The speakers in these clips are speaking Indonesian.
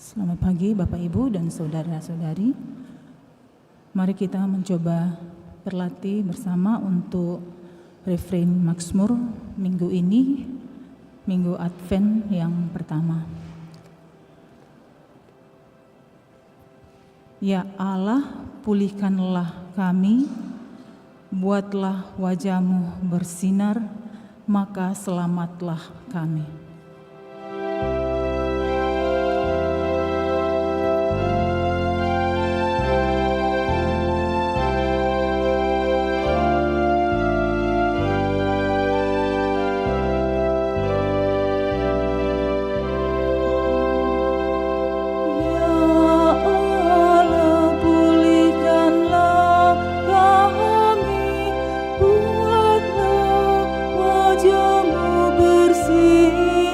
Selamat pagi Bapak Ibu dan saudara-saudari. Mari kita mencoba berlatih bersama untuk refrain Mazmur minggu ini, minggu Advent yang pertama. Ya Allah, pulihkanlah kami, buatlah wajah-Mu bersinar, maka selamatlah kami. Wajah-Mu bersih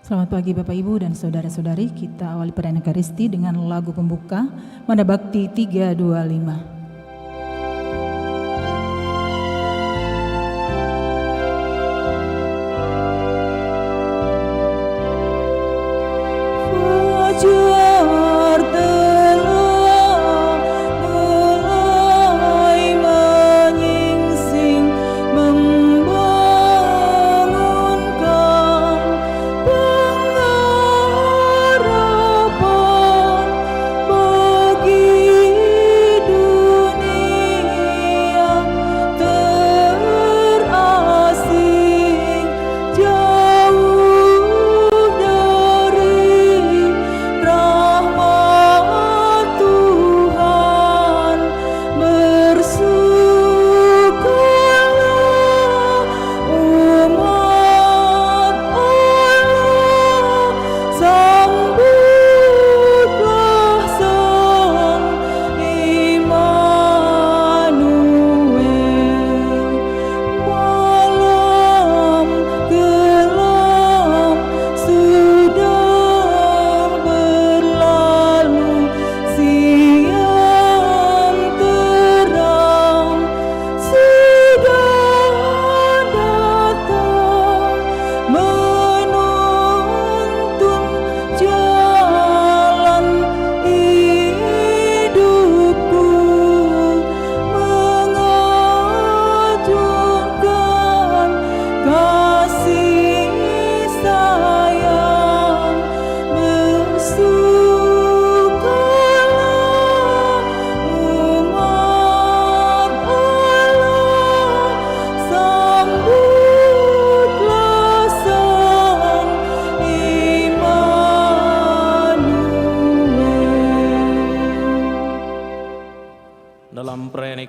Selamat pagi Bapak Ibu dan Saudara-saudari. Kita awali perayaan Ekaristi dengan lagu pembuka Manda Bakti 325.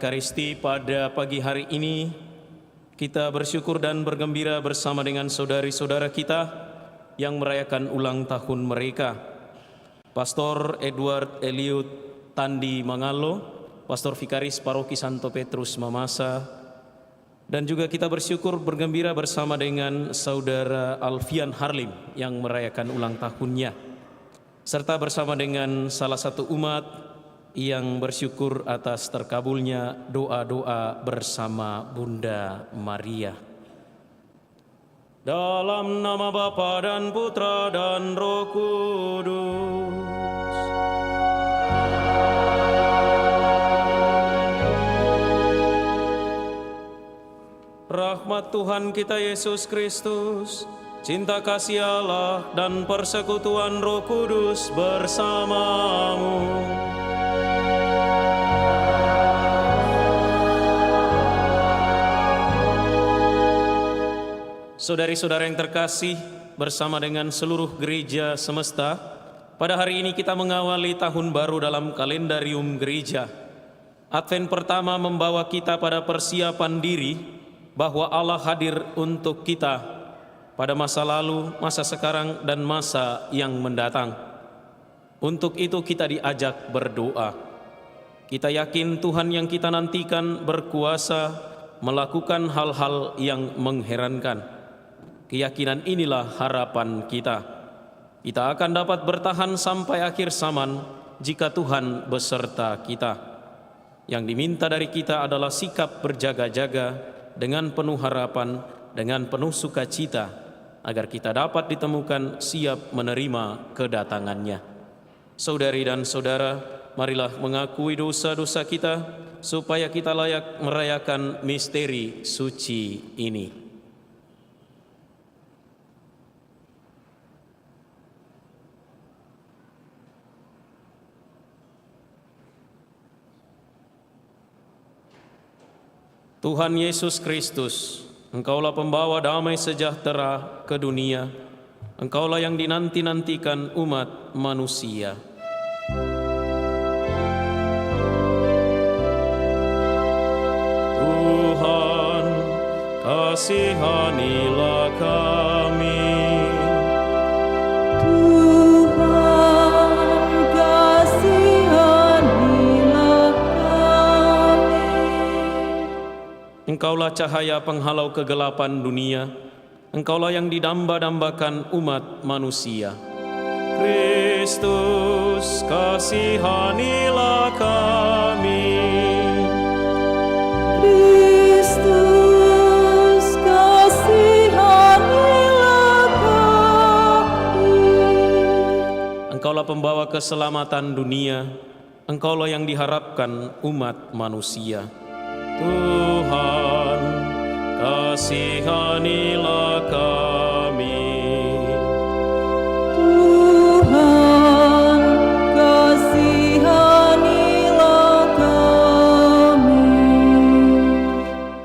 Ekaristi pada pagi hari ini, kita bersyukur dan bergembira bersama dengan saudari-saudara kita yang merayakan ulang tahun mereka. Pastor Edward Eliud Tandi Mangalo, Pastor Vikaris Paroki Santo Petrus Mamasa, dan juga kita bersyukur bergembira bersama dengan saudara Alfian Harlim yang merayakan ulang tahunnya, serta bersama dengan salah satu umat yang bersyukur atas terkabulnya doa-doa bersama Bunda Maria. Dalam nama Bapa dan Putra dan Roh Kudus. Rahmat Tuhan kita Yesus Kristus, cinta kasih Allah dan persekutuan Roh Kudus bersamamu. Saudari-saudara yang terkasih, bersama dengan seluruh gereja semesta, pada hari ini kita mengawali tahun baru dalam kalendarium gereja. Advent pertama membawa kita pada persiapan diri bahwa Allah hadir untuk kita pada masa lalu, masa sekarang, dan masa yang mendatang. Untuk itu kita diajak berdoa. Kita yakin Tuhan yang kita nantikan berkuasa melakukan hal-hal yang mengherankan. Keyakinan inilah harapan kita. Kita akan dapat bertahan sampai akhir zaman jika Tuhan beserta kita. Yang diminta dari kita adalah sikap berjaga-jaga dengan penuh harapan, dengan penuh sukacita, agar kita dapat ditemukan siap menerima kedatangannya. Saudari dan saudara, marilah mengakui dosa-dosa kita supaya kita layak merayakan misteri suci ini. Tuhan Yesus Kristus, Engkaulah pembawa damai sejahtera ke dunia. Engkaulah yang dinanti-nantikan umat manusia. Tuhan, kasihanilah kami. Engkaulah cahaya penghalau kegelapan dunia. Engkaulah yang didamba-dambakan umat manusia. Kristus, kasihanilah kami. Kristus, kasihanilah kami. Engkaulah pembawa keselamatan dunia, Engkaulah yang diharapkan umat manusia. Tuhan, kasihanilah kami. Tuhan, kasihanilah kami.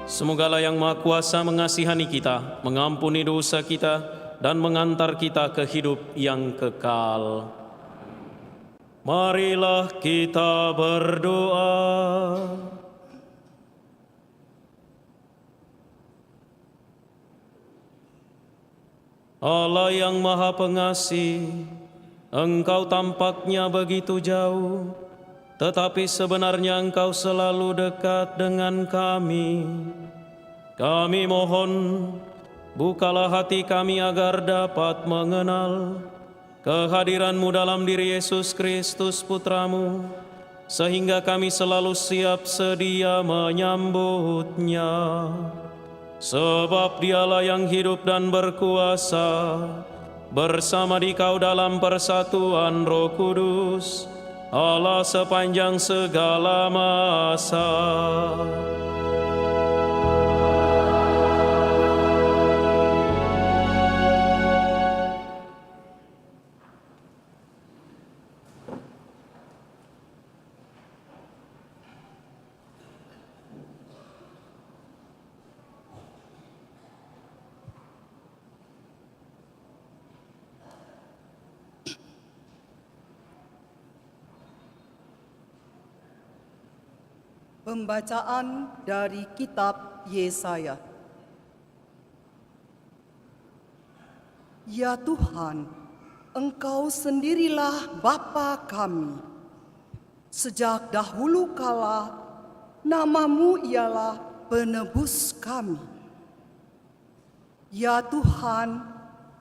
Semogalah yang Maha Kuasa mengasihani kita, mengampuni dosa kita, dan mengantar kita ke hidup yang kekal. Marilah kita berdoa. Allah yang Maha Pengasih, Engkau tampaknya begitu jauh, tetapi sebenarnya Engkau selalu dekat dengan kami. Kami mohon, bukalah hati kami agar dapat mengenal kehadiran-Mu dalam diri Yesus Kristus Putra-Mu, sehingga kami selalu siap sedia menyambutnya. Sebab Dialah yang hidup dan berkuasa, bersama Dikau dalam persatuan Roh Kudus, Allah sepanjang segala masa. Pembacaan dari kitab Yesaya. Ya Tuhan, Engkau sendirilah Bapa kami. Sejak dahulu kala, nama-Mu ialah penebus kami. Ya Tuhan,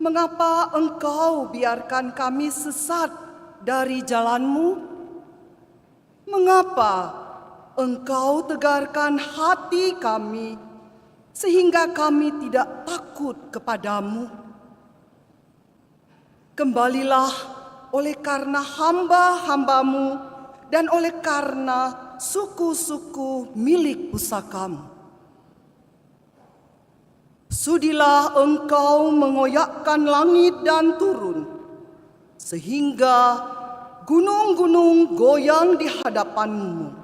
mengapa Engkau biarkan kami sesat dari jalan-Mu? Mengapa Engkau tegarkan hati kami, sehingga kami tidak takut kepadamu? Kembalilah oleh karena hamba-hamba-Mu dan oleh karena suku-suku milik pusaka-Mu. Sudilah Engkau mengoyakkan langit dan turun, sehingga gunung-gunung goyang di hadapan-Mu.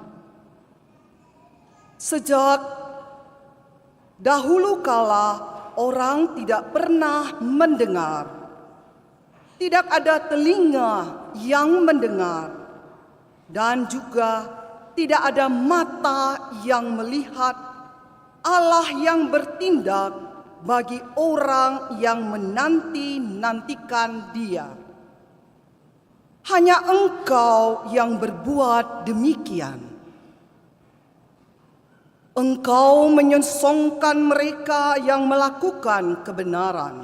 Sejak dahulu kala orang tidak pernah mendengar, tidak ada telinga yang mendengar, dan juga tidak ada mata yang melihat Allah yang bertindak bagi orang yang menanti-nantikan Dia. Hanya Engkau yang berbuat demikian. Engkau menyongsongkan mereka yang melakukan kebenaran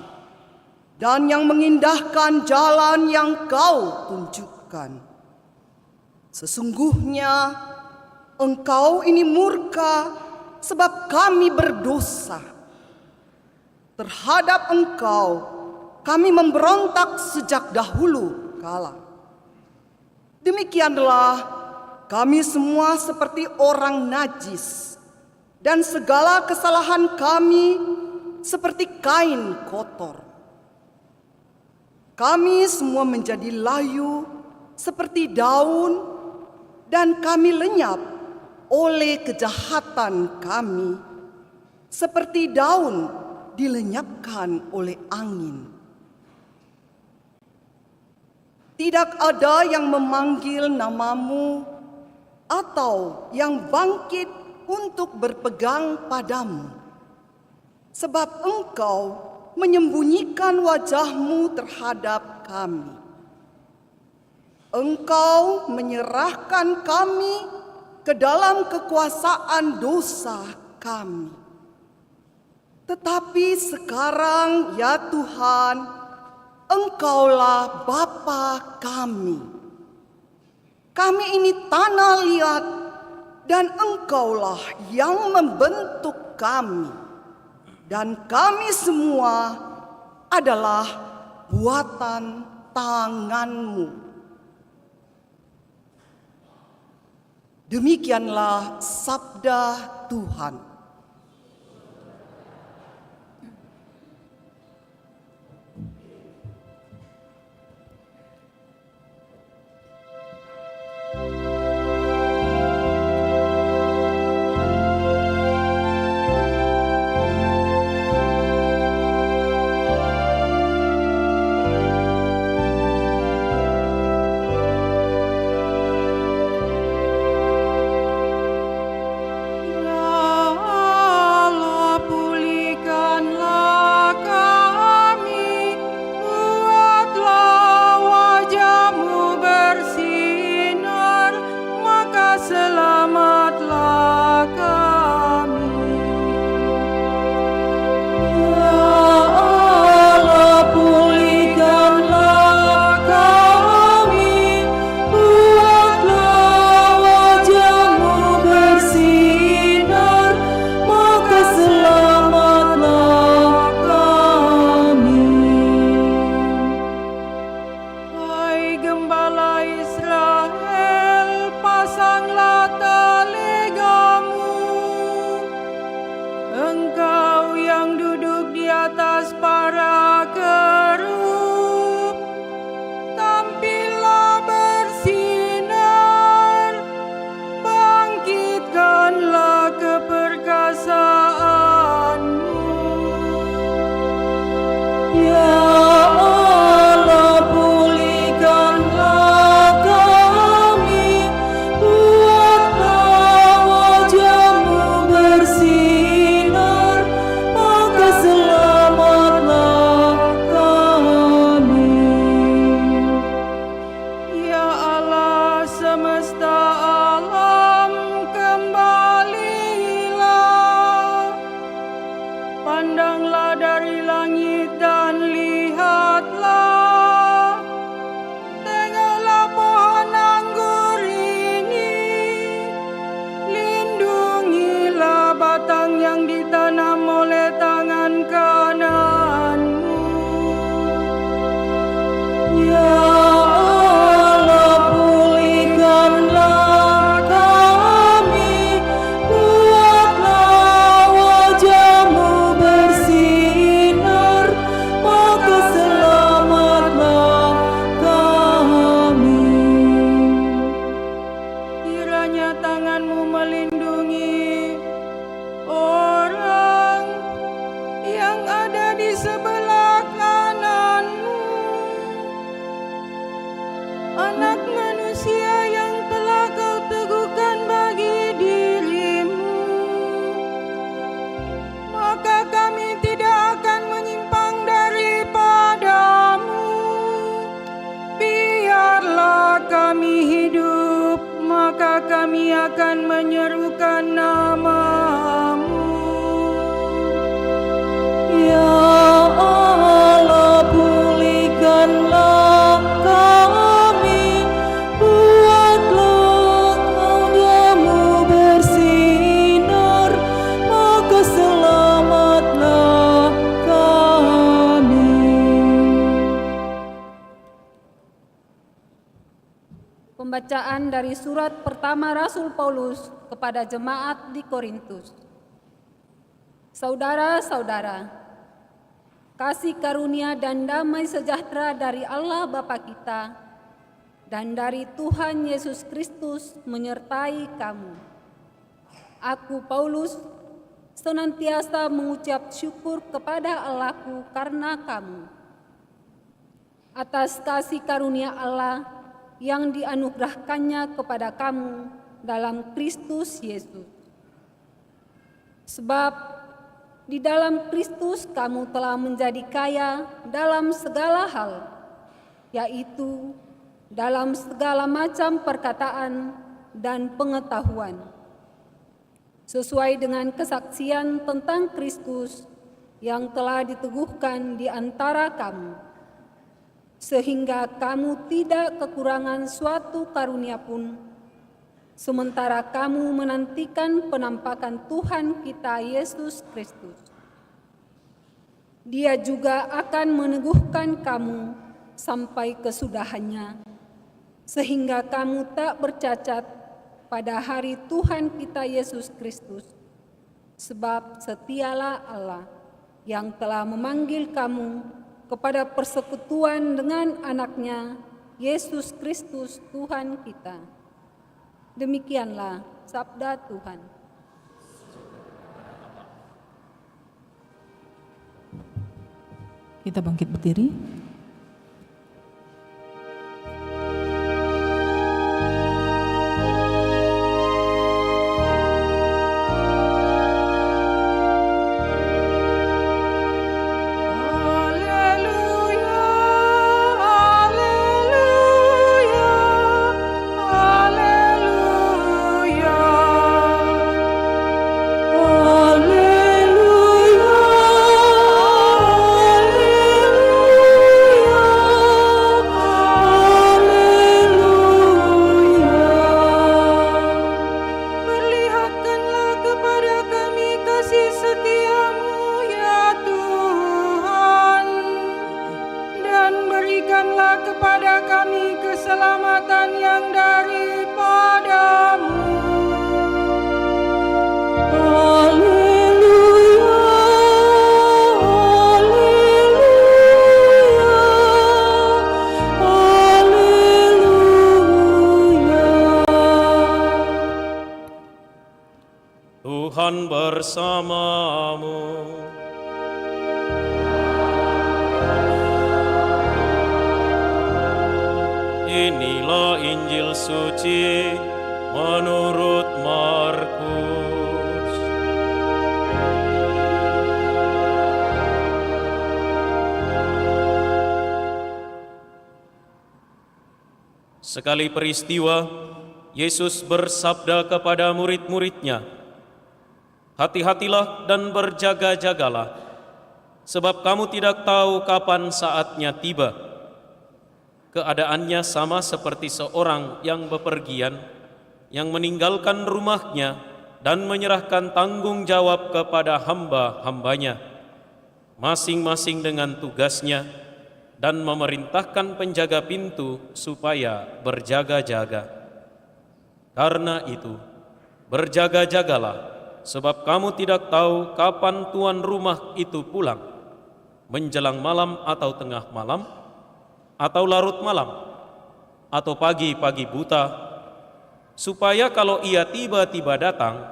dan yang mengindahkan jalan yang Kau tunjukkan. Sesungguhnya Engkau ini murka sebab kami berdosa. Terhadap Engkau kami memberontak sejak dahulu kala. Demikianlah kami semua seperti orang najis, dan segala kesalahan kami seperti kain kotor. Kami semua menjadi layu seperti daun, dan kami lenyap oleh kejahatan kami, seperti daun dilenyapkan oleh angin. Tidak ada yang memanggil nama-Mu atau yang bangkit untuk berpegang padamu, sebab Engkau menyembunyikan wajah-Mu terhadap kami. Engkau menyerahkan kami ke dalam kekuasaan dosa kami. Tetapi sekarang ya Tuhan, Engkaulah Bapa kami. Kami ini tanah liat dan Engkaulah yang membentuk kami. Dan kami semua adalah buatan tangan-Mu. Demikianlah sabda Tuhan. Kami akan menyerukan nama-Mu. Ya Allah, pulihkanlah kami, buatlah wajah-Mu bersinar, maka selamatlah kami. Pembacaan dari surat pertama Rasul Paulus kepada jemaat di Korintus. Saudara-saudara, kasih karunia dan damai sejahtera dari Allah Bapa kita dan dari Tuhan Yesus Kristus menyertai kamu. Aku Paulus senantiasa mengucap syukur kepada Allahku karena kamu, atas kasih karunia Allah yang dianugerahkannya kepada kamu dalam Kristus Yesus. Sebab di dalam Kristus kamu telah menjadi kaya dalam segala hal, yaitu dalam segala macam perkataan dan pengetahuan, sesuai dengan kesaksian tentang Kristus yang telah diteguhkan di antara kamu, sehingga kamu tidak kekurangan suatu karunia pun, sementara kamu menantikan penampakan Tuhan kita Yesus Kristus. Dia juga akan meneguhkan kamu sampai kesudahannya, sehingga kamu tak bercacat pada hari Tuhan kita Yesus Kristus. Sebab setialah Allah yang telah memanggil kamu kepada persekutuan dengan anaknya, Yesus Kristus Tuhan kita. Demikianlah sabda Tuhan. Kita bangkit berdiri. Tuhan bersamamu. Inilah Injil suci menurut Markus. Sekali peristiwa, Yesus bersabda kepada murid-muridnya, "Hati-hatilah dan berjaga-jagalah, sebab kamu tidak tahu kapan saatnya tiba." Keadaannya sama seperti seorang yang bepergian, yang meninggalkan rumahnya dan menyerahkan tanggung jawab kepada hamba-hambanya, masing-masing dengan tugasnya, dan memerintahkan penjaga pintu supaya berjaga-jaga. Karena itu, berjaga-jagalah, sebab kamu tidak tahu kapan tuan rumah itu pulang, menjelang malam atau tengah malam, atau larut malam, atau pagi-pagi buta, supaya kalau ia tiba-tiba datang,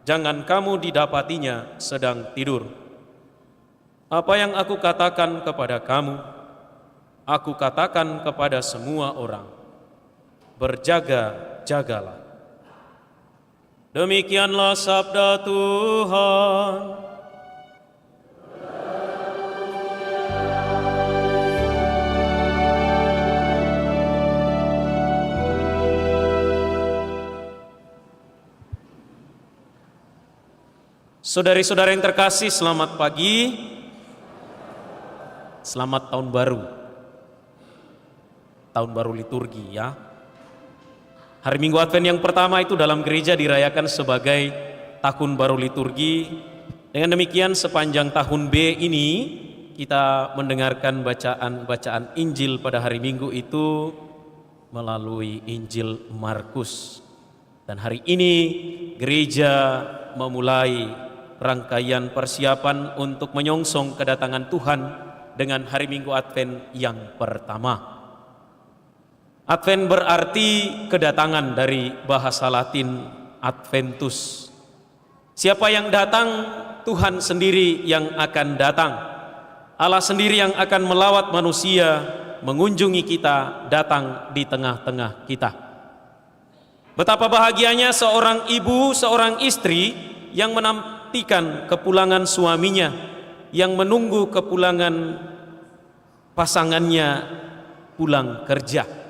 jangan kamu didapatinya sedang tidur. Apa yang aku katakan kepada kamu, aku katakan kepada semua orang, berjaga-jagalah. Demikianlah sabda Tuhan. Saudari-saudara yang terkasih, selamat pagi, selamat tahun baru liturgi ya. Hari Minggu Advent yang pertama itu dalam gereja dirayakan sebagai tahun baru liturgi. Dengan demikian sepanjang tahun B ini kita mendengarkan bacaan Injil pada hari Minggu itu melalui Injil Markus. Dan hari ini gereja memulai rangkaian persiapan untuk menyongsong kedatangan Tuhan dengan hari Minggu Advent yang pertama. Advent berarti kedatangan dari bahasa Latin Adventus. Siapa yang datang? Tuhan sendiri yang akan datang. Allah sendiri yang akan melawat manusia, mengunjungi kita, datang di tengah-tengah kita. Betapa bahagianya seorang ibu, seorang istri yang menantikan kepulangan suaminya, yang menunggu kepulangan pasangannya pulang kerja.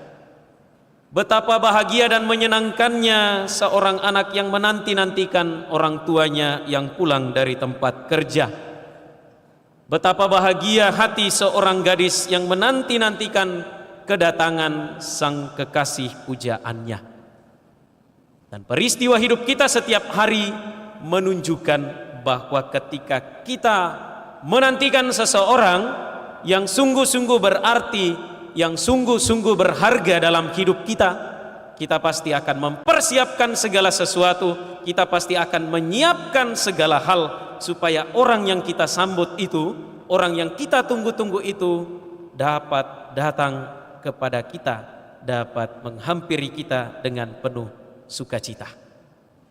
Betapa bahagia dan menyenangkannya seorang anak yang menanti-nantikan orang tuanya yang pulang dari tempat kerja. Betapa bahagia hati seorang gadis yang menanti-nantikan kedatangan sang kekasih pujaannya. Dan peristiwa hidup kita setiap hari menunjukkan bahwa ketika kita menantikan seseorang yang sungguh-sungguh berarti, yang sungguh-sungguh berharga dalam hidup kita, kita pasti akan mempersiapkan segala sesuatu, kita pasti akan menyiapkan segala hal supaya orang yang kita sambut itu, orang yang kita tunggu-tunggu itu dapat datang kepada kita, dapat menghampiri kita dengan penuh sukacita.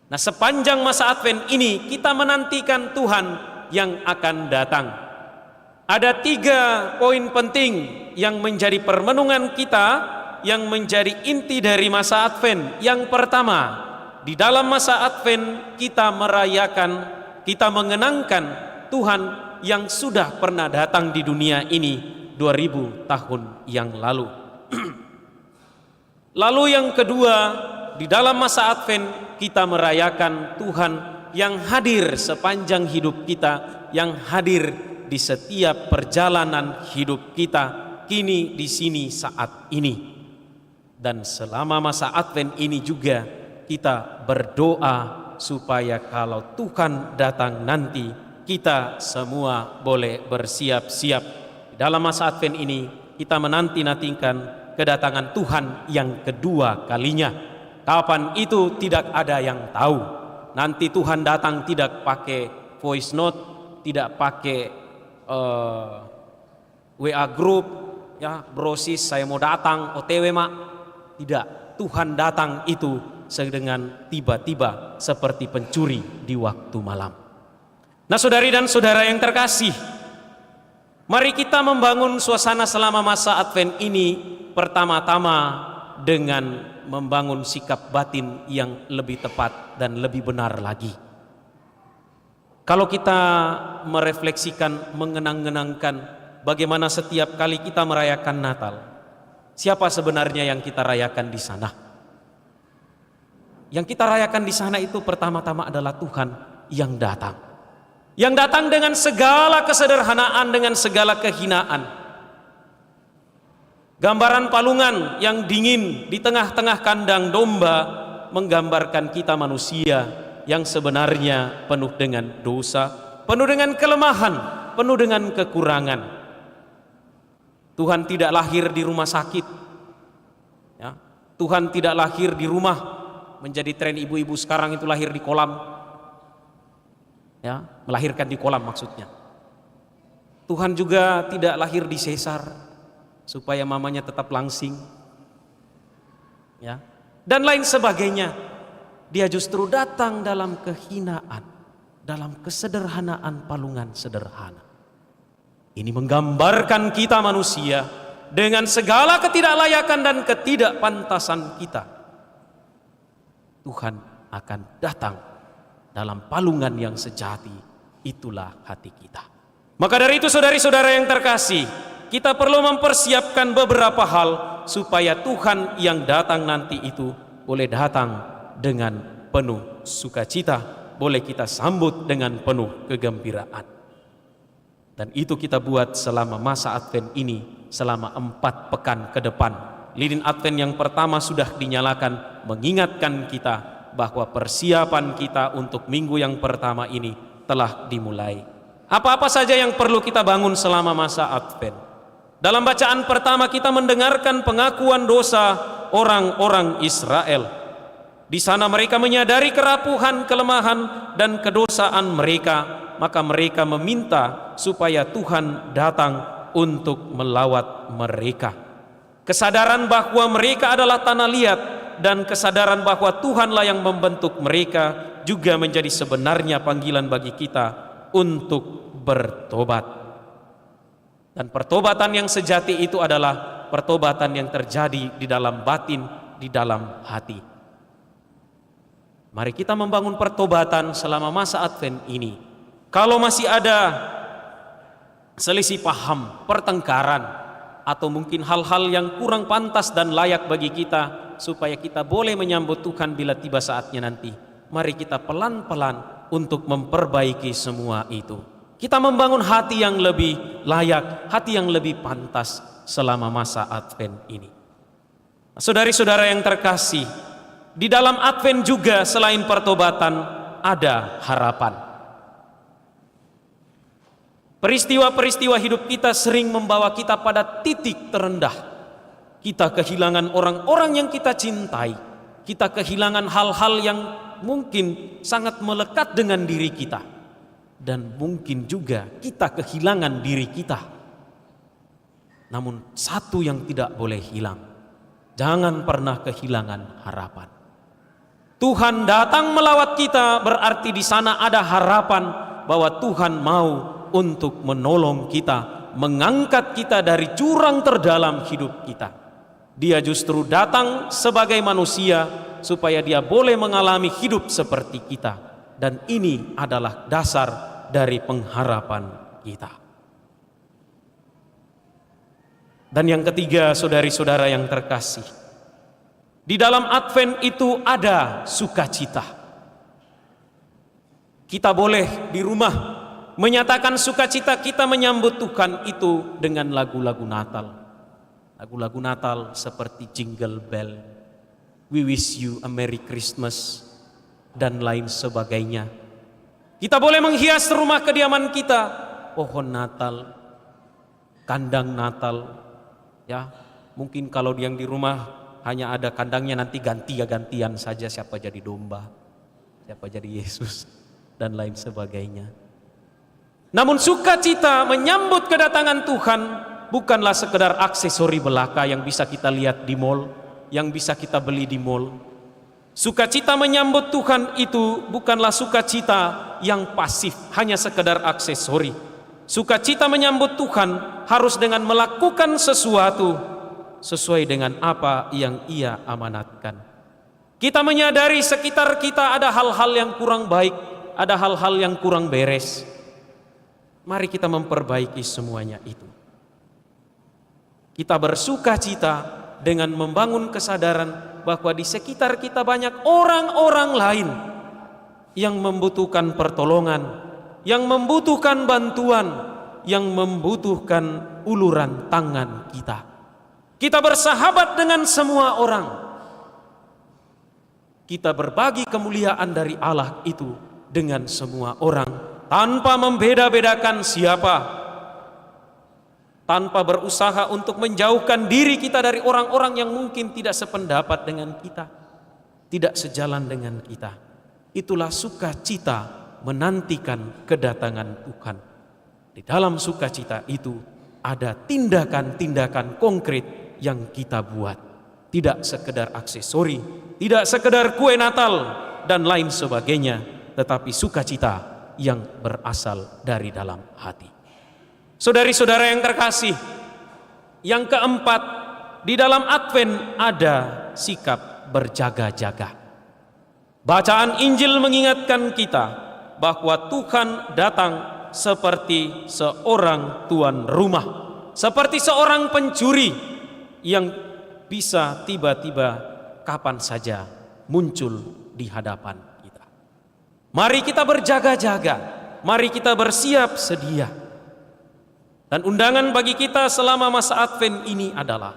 Nah, sepanjang masa Advent ini kita menantikan Tuhan yang akan datang. Ada 3 poin penting yang menjadi permenungan kita, yang menjadi inti dari masa Advent. Yang pertama, di dalam masa Advent kita merayakan, kita mengenangkan Tuhan yang sudah pernah datang di dunia ini 2000 tahun yang lalu. Lalu yang kedua, di dalam masa Advent kita merayakan Tuhan yang hadir sepanjang hidup kita, yang hadir di setiap perjalanan hidup kita, kini, di sini, saat ini. Dan selama masa Advent ini juga kita berdoa supaya kalau Tuhan datang nanti, kita semua boleh bersiap-siap. Dalam masa Advent ini kita menanti-nantikan kedatangan Tuhan yang kedua kalinya. Kapan itu tidak ada yang tahu. Nanti Tuhan datang tidak pakai voice note, tidak pakai WA group, ya brosis saya mau datang, OTW mak. Tidak, Tuhan datang itu dengan tiba-tiba seperti pencuri di waktu malam. Nah, saudari dan saudara yang terkasih, mari kita membangun suasana selama masa Advent ini pertama-tama dengan membangun sikap batin yang lebih tepat dan lebih benar lagi. Kalau kita merefleksikan, mengenang-enangkan bagaimana setiap kali kita merayakan Natal, siapa sebenarnya yang kita rayakan di sana? Yang kita rayakan di sana itu pertama-tama adalah Tuhan yang datang. Yang datang dengan segala kesederhanaan, dengan segala kehinaan. Gambaran palungan yang dingin di tengah-tengah kandang domba menggambarkan kita manusia yang sebenarnya penuh dengan dosa, penuh dengan kelemahan, penuh dengan kekurangan. Tuhan tidak lahir di rumah sakit, ya. Tuhan tidak lahir di rumah. Menjadi tren ibu-ibu sekarang itu lahir di kolam, ya, melahirkan di kolam maksudnya. Tuhan juga tidak lahir di sesar supaya mamanya tetap langsing, ya, dan lain sebagainya. Dia justru datang dalam kehinaan, dalam kesederhanaan palungan sederhana. Ini menggambarkan kita manusia dengan segala ketidaklayakan dan ketidakpantasan kita. Tuhan akan datang dalam palungan yang sejati, itulah hati kita. Maka dari itu saudari-saudara yang terkasih, kita perlu mempersiapkan beberapa hal supaya Tuhan yang datang nanti itu boleh datang dengan penuh sukacita, boleh kita sambut dengan penuh kegembiraan. Dan itu kita buat selama masa Advent ini, selama 4 pekan ke depan. Lilin Advent yang pertama sudah dinyalakan, mengingatkan kita bahwa persiapan kita untuk minggu yang pertama ini telah dimulai. Apa-apa saja yang perlu kita bangun selama masa Advent? Dalam bacaan pertama kita mendengarkan pengakuan dosa orang-orang Israel. Di sana mereka menyadari kerapuhan, kelemahan, dan kedosaan mereka. Maka mereka meminta supaya Tuhan datang untuk melawat mereka. Kesadaran bahwa mereka adalah tanah liat dan kesadaran bahwa Tuhanlah yang membentuk mereka juga menjadi sebenarnya panggilan bagi kita untuk bertobat. Dan pertobatan yang sejati itu adalah pertobatan yang terjadi di dalam batin, di dalam hati. Mari kita membangun pertobatan selama masa Advent ini. Kalau masih ada selisih paham, pertengkaran, atau mungkin hal-hal yang kurang pantas dan layak bagi kita supaya kita boleh menyambut Tuhan bila tiba saatnya nanti, mari kita pelan-pelan untuk memperbaiki semua itu. Kita membangun hati yang lebih layak, hati yang lebih pantas selama masa Advent ini. Saudari-saudara yang terkasih, di dalam Advent juga selain pertobatan ada harapan. Peristiwa-peristiwa hidup kita sering membawa kita pada titik terendah. Kita kehilangan orang-orang yang kita cintai. Kita kehilangan hal-hal yang mungkin sangat melekat dengan diri kita. Dan mungkin juga kita kehilangan diri kita. Namun satu yang tidak boleh hilang, jangan pernah kehilangan harapan. Tuhan datang melawat kita, berarti di sana ada harapan bahwa Tuhan mau untuk menolong kita, mengangkat kita dari jurang terdalam hidup kita. Dia justru datang sebagai manusia supaya dia boleh mengalami hidup seperti kita. Dan ini adalah dasar dari pengharapan kita. Dan yang ketiga, saudari-saudara yang terkasih, di dalam Advent itu ada sukacita. Kita boleh di rumah menyatakan sukacita kita menyambut Tuhan itu dengan lagu-lagu Natal. Lagu-lagu Natal seperti Jingle Bell, We Wish You a Merry Christmas, dan lain sebagainya. Kita boleh menghias rumah kediaman kita, pohon Natal, kandang Natal. Ya, mungkin kalau yang di rumah hanya ada kandangnya, nanti gantian saja siapa jadi domba, siapa jadi Yesus, dan lain sebagainya. Namun sukacita menyambut kedatangan Tuhan bukanlah sekedar aksesori belaka yang bisa kita lihat di mall, yang bisa kita beli di mall. Sukacita menyambut Tuhan itu bukanlah sukacita yang pasif, hanya sekedar aksesori. Sukacita menyambut Tuhan harus dengan melakukan sesuatu sesuai dengan apa yang Ia amanatkan. Kita menyadari sekitar kita ada hal-hal yang kurang baik, ada hal-hal yang kurang beres. Mari kita memperbaiki semuanya itu. Kita bersukacita dengan membangun kesadaran bahwa di sekitar kita banyak orang-orang lain yang membutuhkan pertolongan, yang membutuhkan bantuan, yang membutuhkan uluran tangan kita. Kita bersahabat dengan semua orang. Kita berbagi kemuliaan dari Allah itu dengan semua orang tanpa membeda-bedakan siapa. Tanpa berusaha untuk menjauhkan diri kita dari orang-orang yang mungkin tidak sependapat dengan kita, tidak sejalan dengan kita. Itulah sukacita menantikan kedatangan Tuhan. Di dalam sukacita itu ada tindakan-tindakan konkret yang kita buat. Tidak sekedar aksesori, tidak sekedar kue Natal dan lain sebagainya, tetapi sukacita yang berasal dari dalam hati. Saudari-saudara yang terkasih, yang keempat, di dalam Advent ada sikap berjaga-jaga. Bacaan Injil mengingatkan kita bahwa Tuhan datang seperti seorang tuan rumah, seperti seorang pencuri yang bisa tiba-tiba kapan saja muncul di hadapan kita. Mari kita berjaga-jaga, mari kita bersiap sedia. Dan undangan bagi kita selama masa Advent ini adalah,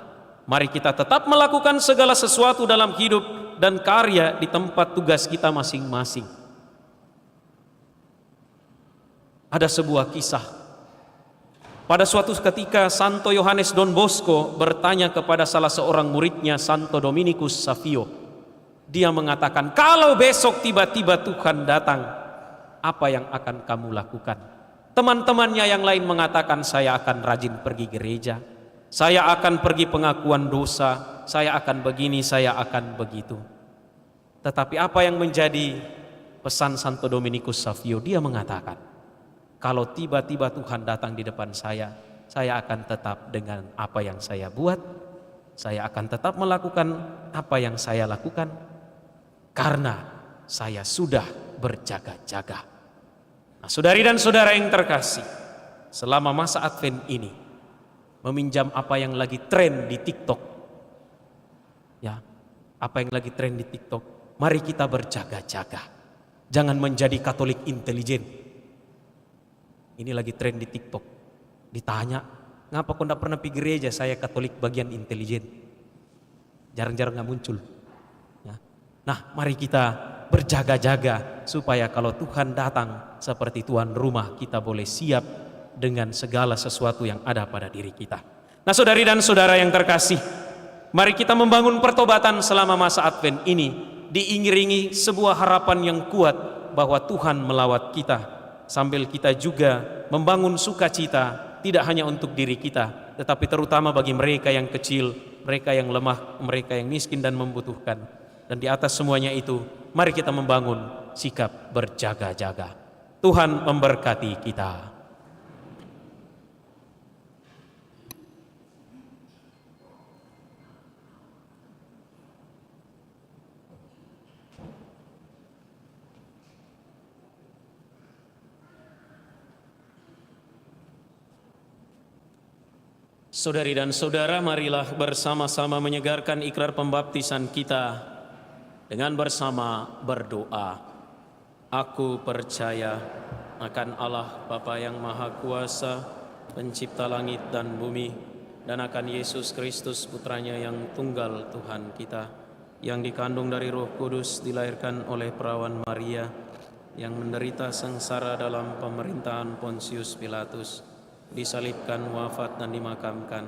mari kita tetap melakukan segala sesuatu dalam hidup dan karya di tempat tugas kita masing-masing. Ada sebuah kisah. Pada suatu ketika Santo Yohanes Don Bosco bertanya kepada salah seorang muridnya, Santo Dominikus Savio. Dia mengatakan, kalau besok tiba-tiba Tuhan datang, apa yang akan kamu lakukan? Teman-temannya yang lain mengatakan, saya akan rajin pergi gereja, saya akan pergi pengakuan dosa, saya akan begini, saya akan begitu. Tetapi apa yang menjadi pesan Santo Dominikus Savio? Dia mengatakan, kalau tiba-tiba Tuhan datang di depan saya akan tetap dengan apa yang saya buat, saya akan tetap melakukan apa yang saya lakukan, karena saya sudah berjaga-jaga. Nah, saudari dan saudara yang terkasih, selama masa Advent ini, meminjam apa yang lagi tren di TikTok, ya, apa yang lagi tren di TikTok, mari kita berjaga-jaga. Jangan menjadi Katolik intelijen. Ini lagi tren di TikTok. Ditanya, ngapa kau tidak pernah pergi gereja? Saya Katolik bagian intelijen. Jarang-jarang nggak muncul. Ya. Nah, mari kita berjaga-jaga supaya kalau Tuhan datang seperti tuan rumah, kita boleh siap dengan segala sesuatu yang ada pada diri kita. Nah, saudari dan saudara yang terkasih, mari kita membangun pertobatan selama masa Advent ini, diiringi sebuah harapan yang kuat bahwa Tuhan melawat kita. Sambil kita juga membangun sukacita, tidak hanya untuk diri kita, tetapi terutama bagi mereka yang kecil, mereka yang lemah, mereka yang miskin dan membutuhkan. Dan di atas semuanya itu, mari kita membangun sikap berjaga-jaga. Tuhan memberkati kita. Saudari dan saudara, marilah bersama-sama menyegarkan ikrar pembaptisan kita dengan bersama berdoa. Aku percaya akan Allah Bapa yang Maha Kuasa, pencipta langit dan bumi, dan akan Yesus Kristus putranya yang tunggal Tuhan kita, yang dikandung dari Roh Kudus, dilahirkan oleh perawan Maria, yang menderita sengsara dalam pemerintahan Pontius Pilatus, disalibkan, wafat dan dimakamkan,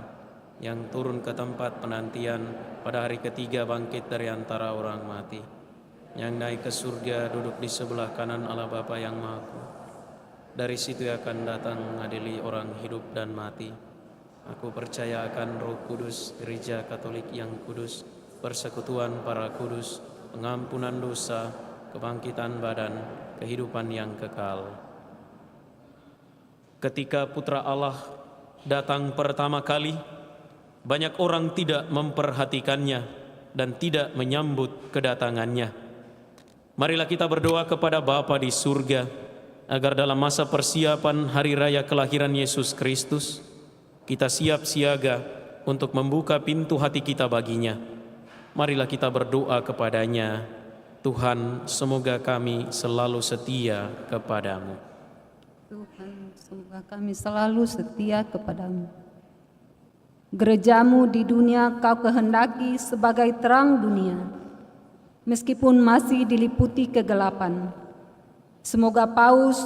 yang turun ke tempat penantian, pada hari ketiga bangkit dari antara orang mati, yang naik ke surga, duduk di sebelah kanan Allah Bapa yang Maha Kuasa. Dari situ akan datang mengadili orang hidup dan mati. Aku percaya akan Roh Kudus, Gereja Katolik yang kudus, persekutuan para kudus, pengampunan dosa, kebangkitan badan, kehidupan yang kekal. Ketika Putra Allah datang pertama kali, banyak orang tidak memperhatikannya dan tidak menyambut kedatangannya. Marilah kita berdoa kepada Bapa di surga, agar dalam masa persiapan hari raya kelahiran Yesus Kristus, kita siap siaga untuk membuka pintu hati kita baginya. Marilah kita berdoa kepadanya. Tuhan, semoga kami selalu setia kepadamu. Tuhan, semoga kami selalu setia kepadamu. Gerejamu di dunia kau kehendaki sebagai terang dunia, meskipun masih diliputi kegelapan. Semoga paus,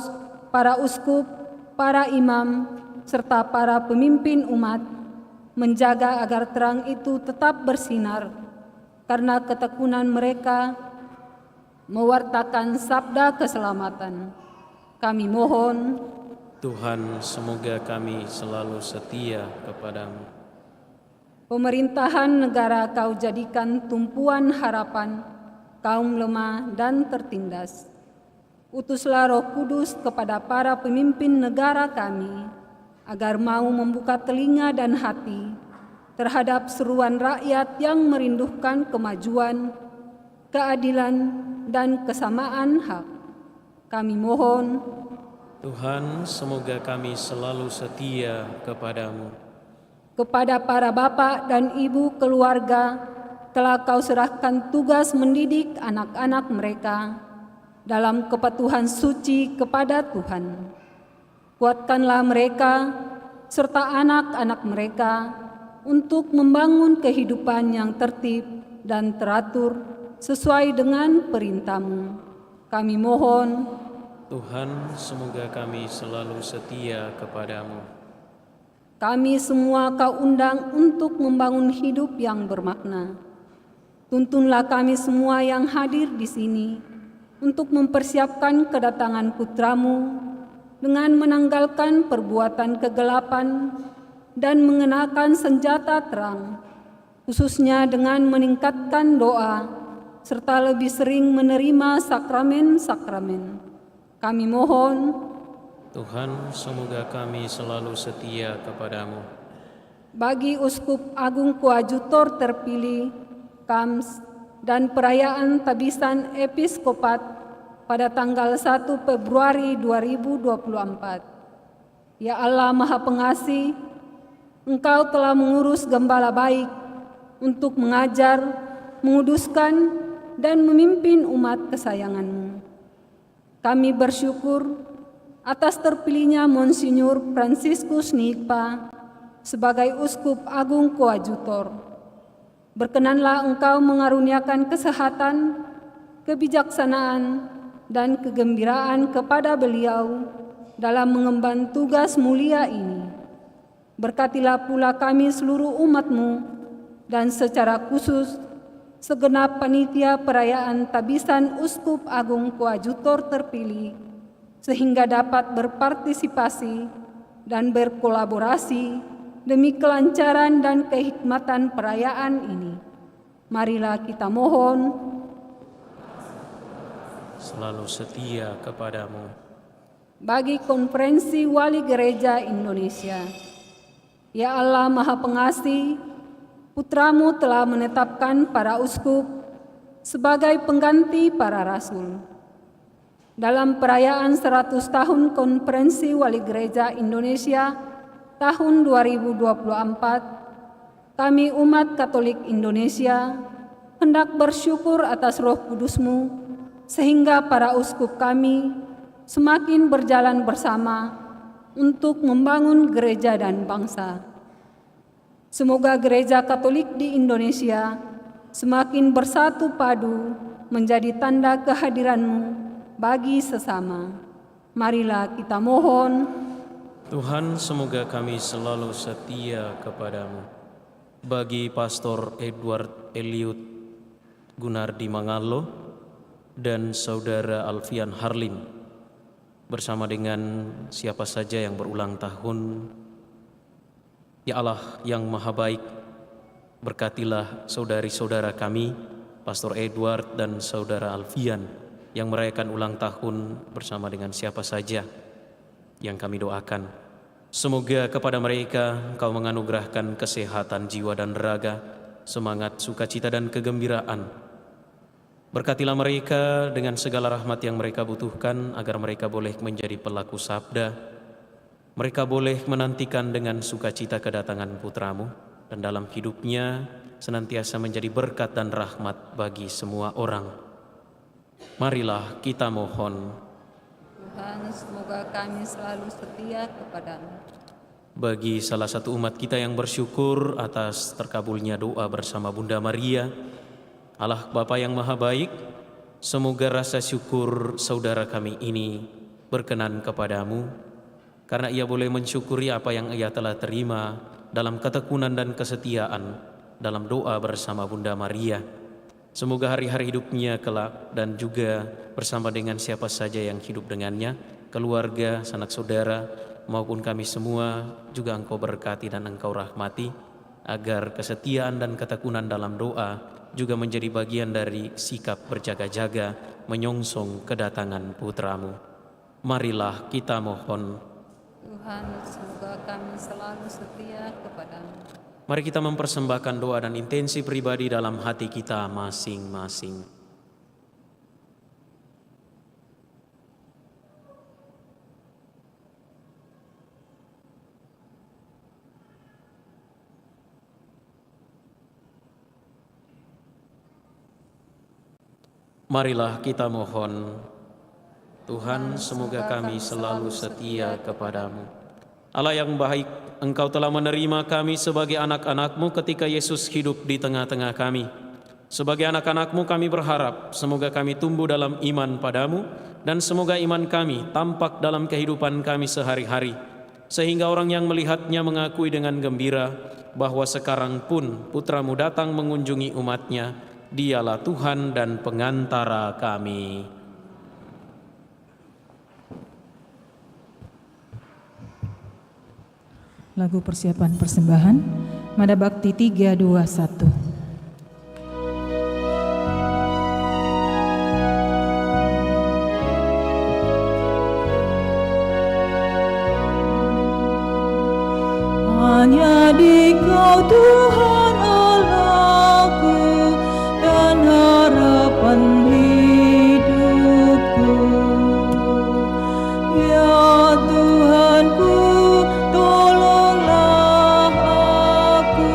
para uskup, para imam, serta para pemimpin umat menjaga agar terang itu tetap bersinar, karena ketekunan mereka mewartakan sabda keselamatan. Kami mohon, Tuhan, semoga kami selalu setia kepadamu. pemerintahan negara kau jadikan tumpuan harapan kaum lemah dan tertindas. Utuslah Roh Kudus kepada para pemimpin negara kami, agar mau membuka telinga dan hati terhadap seruan rakyat yang merindukan kemajuan, keadilan, dan kesamaan hak. Kami mohon, Tuhan, semoga kami selalu setia kepadamu. kepada para bapak dan ibu keluarga telah kau serahkan tugas mendidik anak-anak mereka dalam kepatuhan suci kepada Tuhan. Kuatkanlah mereka serta anak-anak mereka untuk membangun kehidupan yang tertib dan teratur sesuai dengan perintah-Mu. Kami mohon, Tuhan, semoga kami selalu setia kepadamu. kami semua kau undang untuk membangun hidup yang bermakna. Tuntunlah kami semua yang hadir di sini untuk mempersiapkan kedatangan putra-Mu dengan menanggalkan perbuatan kegelapan dan mengenakan senjata terang, khususnya dengan meningkatkan doa serta lebih sering menerima sakramen-sakramen. Kami mohon, Tuhan, semoga kami selalu setia kepadamu. bagi Uskup Agung Koadjutor terpilih, KAMS, dan perayaan tabisan episkopat pada tanggal 1 Februari 2024. Ya Allah Maha Pengasih, Engkau telah mengurus gembala baik untuk mengajar, menguduskan, dan memimpin umat kesayangan-Mu. Kami bersyukur atas terpilihnya Monsinyur Fransiskus Nigpa sebagai Uskup Agung Koadjutor. Berkenanlah Engkau mengaruniakan kesehatan, kebijaksanaan, dan kegembiraan kepada beliau dalam mengemban tugas mulia ini. Berkatilah pula kami seluruh umat-Mu dan secara khusus segenap panitia perayaan tabisan Uskup Agung Koadjutor terpilih, sehingga dapat berpartisipasi dan berkolaborasi demi kelancaran dan kehikmatan perayaan ini. Marilah kita mohon selalu setia kepadamu. bagi Konferensi Wali Gereja Indonesia. Ya Allah Maha Pengasih, Putra-Mu telah menetapkan para uskup sebagai pengganti para rasul. Dalam perayaan 100 tahun Konferensi Wali Gereja Indonesia tahun 2024, kami umat Katolik Indonesia hendak bersyukur atas Roh Kudus-Mu, sehingga para uskup kami semakin berjalan bersama untuk membangun gereja dan bangsa. Semoga gereja Katolik di Indonesia semakin bersatu padu menjadi tanda kehadiran-Mu bagi sesama. Marilah kita mohon, Tuhan, semoga kami selalu setia kepadamu. Bagi Pastor Edward Eliud Gunardi Mangalo dan Saudara Alfian Harlin, bersama dengan siapa saja yang berulang tahun, ya Allah yang Maha Baik, berkatilah saudari-saudara kami, Pastor Edward dan Saudara Alfian, yang merayakan ulang tahun bersama dengan siapa saja yang kami doakan. Semoga kepada mereka Engkau menganugerahkan kesehatan jiwa dan raga, semangat, sukacita dan kegembiraan. Berkatilah mereka dengan segala rahmat yang mereka butuhkan, agar mereka boleh menjadi pelaku sabda. Mereka boleh menantikan dengan sukacita kedatangan Putra-Mu, dan dalam hidupnya senantiasa menjadi berkat dan rahmat bagi semua orang. Marilah kita mohon, Tuhan, semoga kami selalu setia kepadamu. bagi salah satu umat kita yang bersyukur atas terkabulnya doa bersama Bunda Maria, Allah Bapa yang Maha Baik, semoga rasa syukur saudara kami ini berkenan kepadamu, karena ia boleh mensyukuri apa yang ia telah terima dalam ketekunan dan kesetiaan dalam doa bersama Bunda Maria. Semoga hari-hari hidupnya kelak dan juga bersama dengan siapa saja yang hidup dengannya, keluarga, sanak saudara, maupun kami semua juga Engkau berkati dan Engkau rahmati, agar kesetiaan dan ketekunan dalam doa juga menjadi bagian dari sikap berjaga-jaga menyongsong kedatangan Putra-Mu. Marilah kita mohon, Tuhan, semoga kami selalu setia kepadamu. mari kita mempersembahkan doa dan intensi pribadi dalam hati kita masing-masing. Marilah kita mohon, Tuhan, semoga kami selalu setia kepadamu. Allah yang baik, Engkau telah menerima kami sebagai anak-anak-Mu ketika Yesus hidup di tengah-tengah kami. Sebagai anak-anak-Mu kami berharap, semoga kami tumbuh dalam iman padamu, dan semoga iman kami tampak dalam kehidupan kami sehari-hari, sehingga orang yang melihatnya mengakui dengan gembira bahwa sekarang pun Putra-Mu datang mengunjungi umat-Nya. Dialah Tuhan dan pengantara kami. Lagu persiapan persembahan, Mada Bakti 321. Hanya di Kau Tuhan Allahku dan harapan hidupku. Ya Tuhanku, tolonglah aku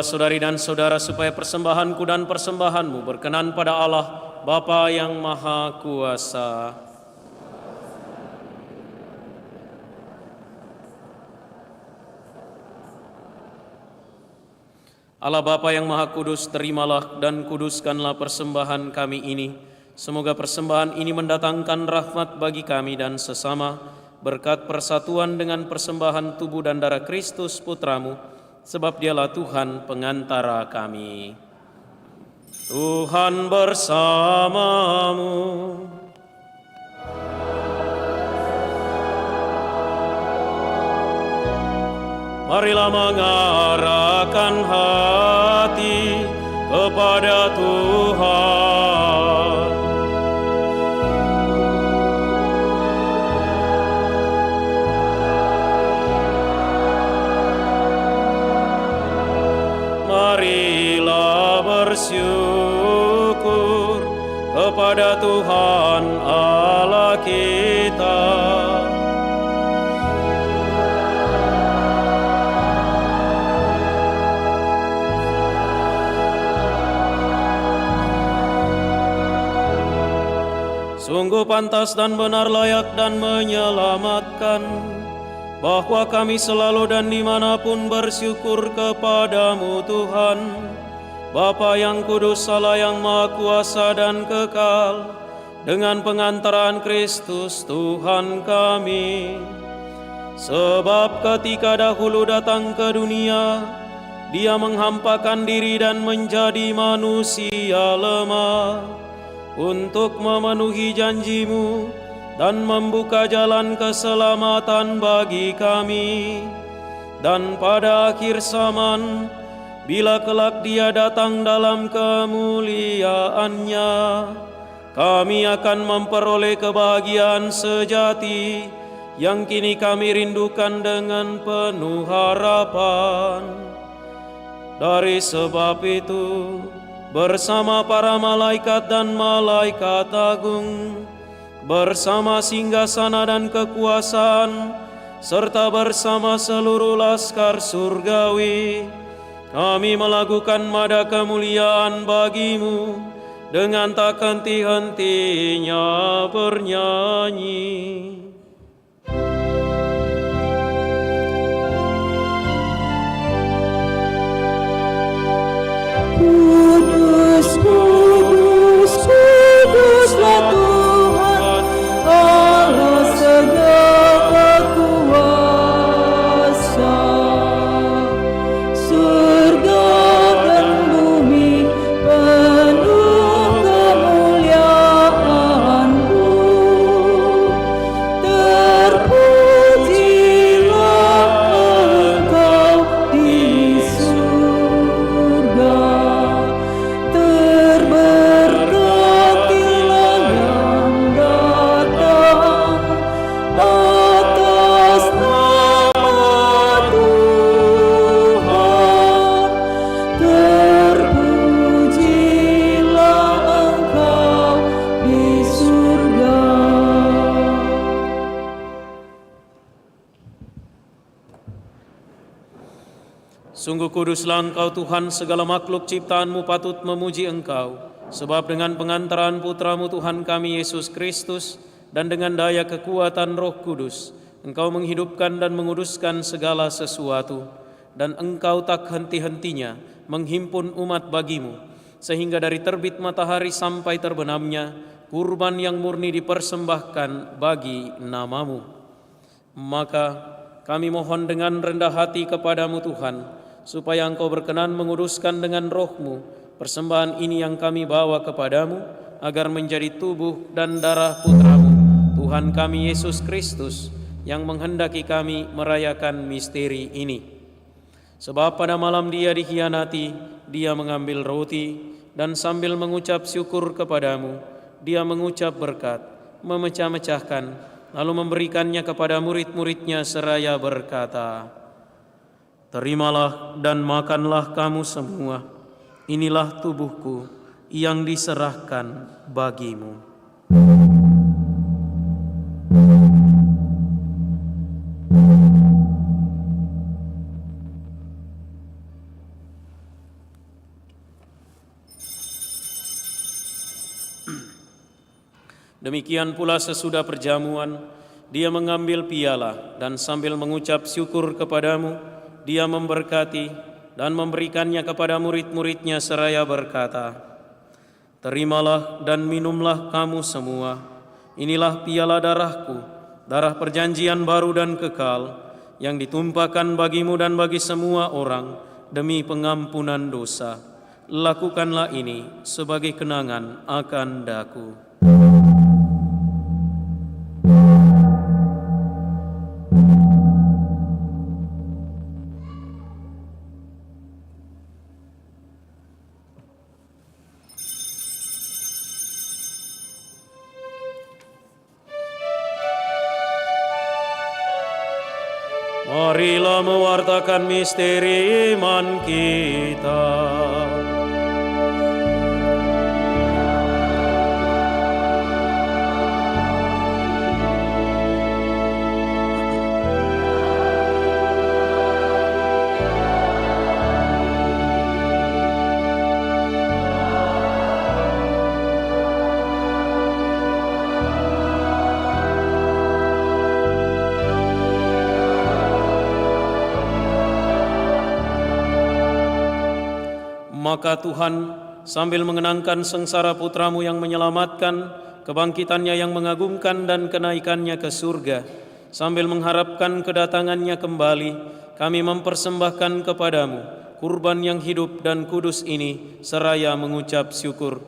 saudara-saudari dan saudara supaya persembahanku dan persembahanmu berkenan pada Allah, Bapa yang Maha Kuasa. Allah Bapa yang Maha Kudus, terimalah dan kuduskanlah persembahan kami ini. Semoga persembahan ini mendatangkan rahmat bagi kami dan sesama, berkat persatuan dengan persembahan tubuh dan darah Kristus Putramu, sebab dialah Tuhan pengantara kami. Tuhan bersamamu. Marilah mengarahkan hati kepada Tuhan. Marilah bersyukur kepada Tuhan Allah kita. Sungguh pantas dan benar, layak dan menyelamatkan, bahwa kami selalu dan dimanapun bersyukur kepadamu Tuhan, Bapa yang kudus, Allah yang Maha Kuasa dan kekal, dengan pengantaran Kristus Tuhan kami. Sebab ketika dahulu datang ke dunia, Dia menghampakan diri dan menjadi manusia lemah, untuk memenuhi janji-Mu dan membuka jalan keselamatan bagi kami. Dan pada akhir zaman, bila kelak Dia datang dalam kemuliaan-Nya, kami akan memperoleh kebahagiaan sejati yang kini kami rindukan dengan penuh harapan. Dari sebab itu, bersama para malaikat dan malaikat agung, bersama singgasana dan kekuasaan, serta bersama seluruh laskar surgawi, kami melakukan nada kemuliaan bagi-Mu dengan tak henti-hentinya bernyanyi. Kudus, kudus, kuduslah Tuhan, Allah segala kuasa. Surga dan bumi penuh kemuliaan-Mu. Terpujilah Engkau di surga. Terberkatilah yang datang atas nama Tuhan. Terpujilah Engkau di surga. Sungguh kuduslah Engkau Tuhan, segala makhluk ciptaan-Mu patut memuji Engkau. Sebab dengan pengantaran Putra-Mu Tuhan kami Yesus Kristus, dan dengan daya kekuatan Roh Kudus, Engkau menghidupkan dan menguduskan segala sesuatu. Dan Engkau tak henti-hentinya menghimpun umat bagi-Mu, sehingga dari terbit matahari sampai terbenamnya, kurban yang murni dipersembahkan bagi nama-Mu. Maka kami mohon dengan rendah hati kepadamu Tuhan, supaya Engkau berkenan menguduskan dengan Roh-Mu persembahan ini yang kami bawa kepadamu, agar menjadi tubuh dan darah Putra-Mu, Tuhan kami Yesus Kristus, yang menghendaki kami merayakan misteri ini. Sebab pada malam Dia dikhianati, Dia mengambil roti, dan sambil mengucap syukur kepadamu, Dia mengucap berkat, memecah-mecahkan, lalu memberikannya kepada murid-muridnya seraya berkata, "Terimalah dan makanlah kamu semua, inilah tubuhku yang diserahkan bagimu." Demikian pula sesudah perjamuan, dia mengambil piala dan sambil mengucap syukur kepadamu, dia memberkati dan memberikannya kepada murid-muridnya seraya berkata, "Terimalah dan minumlah kamu semua, inilah piala darahku, darah perjanjian baru dan kekal, yang ditumpahkan bagimu dan bagi semua orang demi pengampunan dosa. Lakukanlah ini sebagai kenangan akan daku." Marilah mewartakan misteri iman kita. Maka Tuhan sambil mengenangkan sengsara putramu yang menyelamatkan, kebangkitannya yang mengagumkan dan kenaikannya ke surga, sambil mengharapkan kedatangannya kembali, kami mempersembahkan kepadamu kurban yang hidup dan kudus ini seraya mengucap syukur.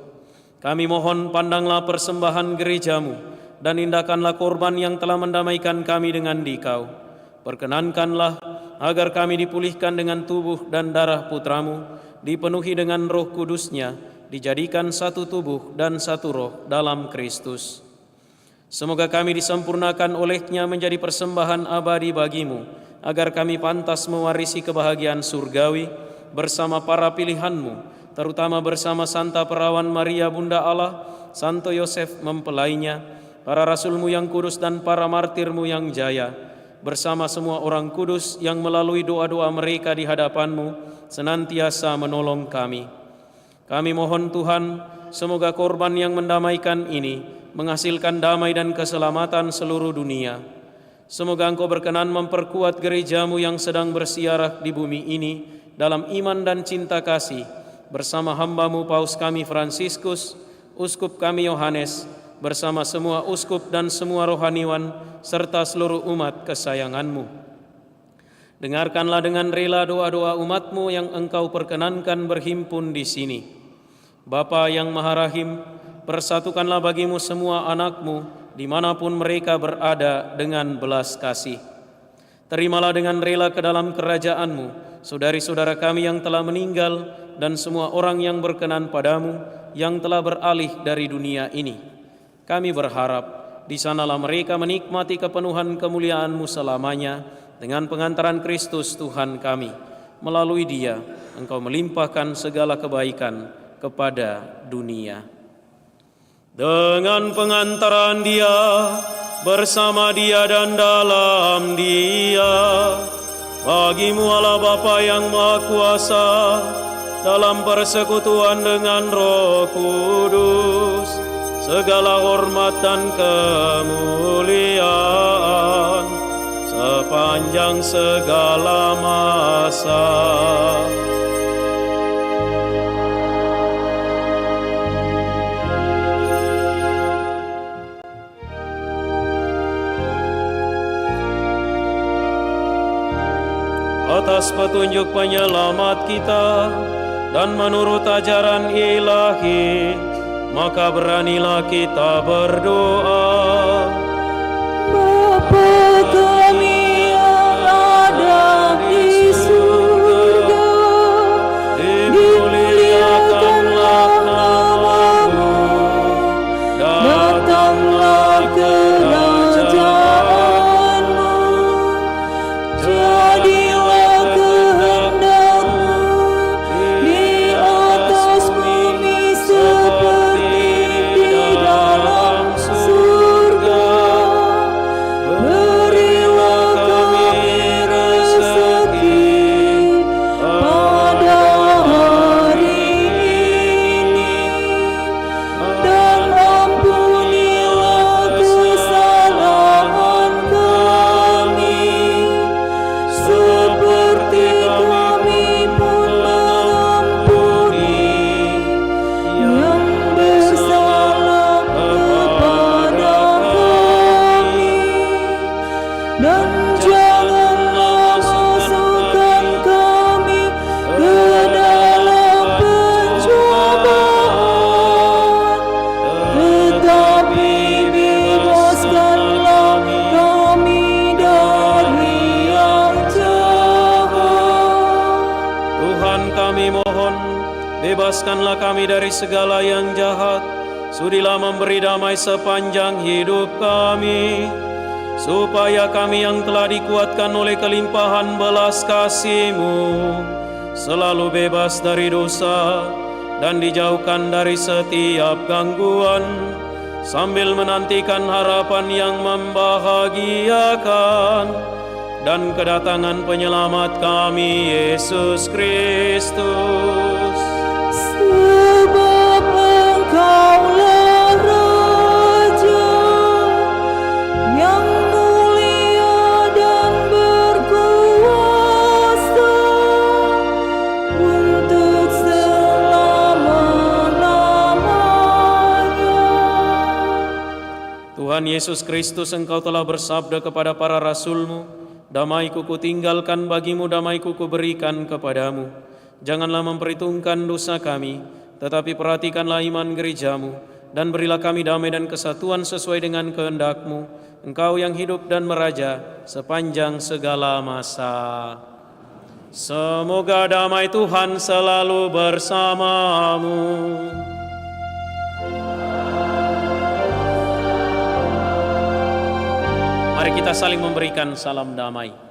Kami mohon pandanglah persembahan gerejamu dan indahkanlah korban yang telah mendamaikan kami dengan Dikau. Perkenankanlah agar kami dipulihkan dengan tubuh dan darah putramu, dipenuhi dengan Roh Kudus-Nya, dijadikan satu tubuh dan satu roh dalam Kristus. Semoga kami disempurnakan oleh-Nya menjadi persembahan abadi bagimu, agar kami pantas mewarisi kebahagiaan surgawi bersama para pilihan-Mu, terutama bersama Santa Perawan Maria Bunda Allah, Santo Yosef mempelainya, para rasul-Mu yang kudus dan para martir-Mu yang jaya, bersama semua orang kudus yang melalui doa-doa mereka di hadapan-Mu senantiasa menolong kami. Kami mohon Tuhan, semoga korban yang mendamaikan ini menghasilkan damai dan keselamatan seluruh dunia. Semoga Engkau berkenan memperkuat gereja-Mu yang sedang bersiarah di bumi ini dalam iman dan cinta kasih, bersama hamba-Mu Paus kami Fransiskus, Uskup kami Yohanes, bersama semua uskup dan semua rohaniwan, serta seluruh umat kesayangan-Mu. Dengarkanlah dengan rela doa-doa umat-Mu yang Engkau perkenankan berhimpun di sini. Bapa yang Maha Rahim, persatukanlah bagimu semua anak-Mu dimanapun mereka berada dengan belas kasih. Terimalah dengan rela ke dalam kerajaan-Mu saudari-saudara kami yang telah meninggal dan semua orang yang berkenan padamu yang telah beralih dari dunia ini. Kami berharap di sanalah mereka menikmati kepenuhan kemuliaan-Mu selamanya dengan pengantaran Kristus Tuhan kami. Melalui Dia, Engkau melimpahkan segala kebaikan kepada dunia. Dengan pengantaran Dia, bersama Dia dan dalam Dia, bagimu Allah Bapa yang Maha Kuasa, dalam persekutuan dengan Roh Kudus, segala hormat dan kemuliaan sepanjang segala masa. Atas petunjuk penyelamat kita dan menurut ajaran ilahi, maka beranilah kita berdoa. Bapa kami yang ada di surga, dimuliakanlah nama-Mu, datanglah kerajaan-Mu, jadilah kehendak-Mu di atas bumi seperti di dalam surga. bebaskanlah kami dari segala yang jahat. Sudilah memberi damai sepanjang hidup kami, supaya kami yang telah dikuatkan oleh kelimpahan belas kasih-Mu selalu bebas dari dosa dan dijauhkan dari setiap gangguan, sambil menantikan harapan yang membahagiakan dan kedatangan penyelamat kami, Yesus Kristus. Sebab Engkaulah Raja yang mulia dan berkuasa untuk selama-lamanya. Tuhan Yesus Kristus, Engkau telah bersabda kepada para rasul-Mu, damai-Ku kutinggalkan bagimu, damai-Ku kuberikan kepadamu. Janganlah memperhitungkan dosa kami, tetapi perhatikanlah iman gereja-Mu, dan berilah kami damai dan kesatuan sesuai dengan kehendak-Mu, Engkau yang hidup dan meraja sepanjang segala masa. Semoga damai Tuhan selalu bersamamu. Mari kita saling memberikan salam damai.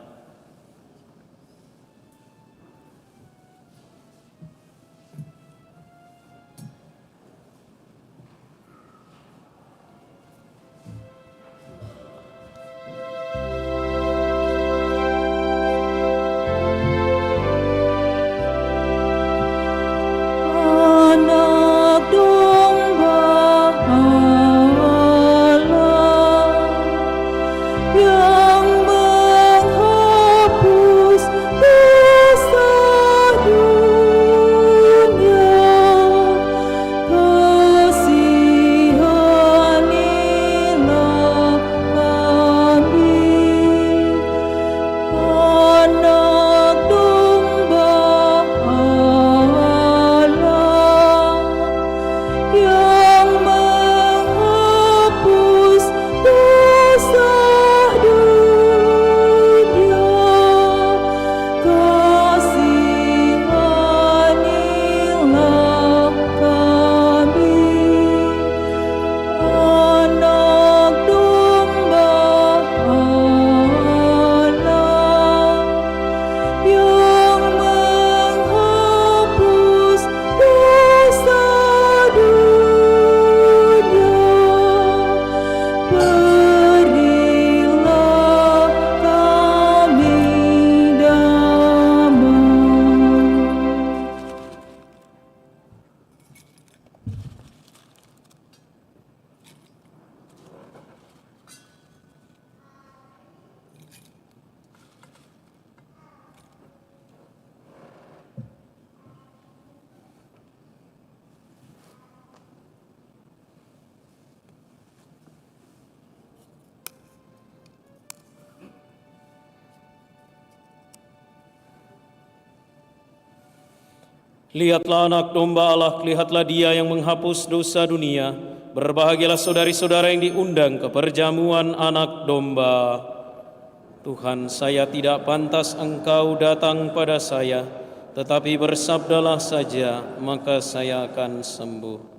Anak domba Allah yang menghapus dosa dunia, kasihanilah kami. Anak domba Allah yang menghapus dosa dunia, kasihanilah kami. Anak domba Allah yang menghapus dosa dunia, berilah kami damai. Lihatlah anak domba Allah, lihatlah Dia yang menghapus dosa dunia. Berbahagialah saudari-saudara yang diundang ke perjamuan anak domba. Tuhan, saya tidak pantas Engkau datang pada saya, tetapi bersabdalah saja, maka saya akan sembuh.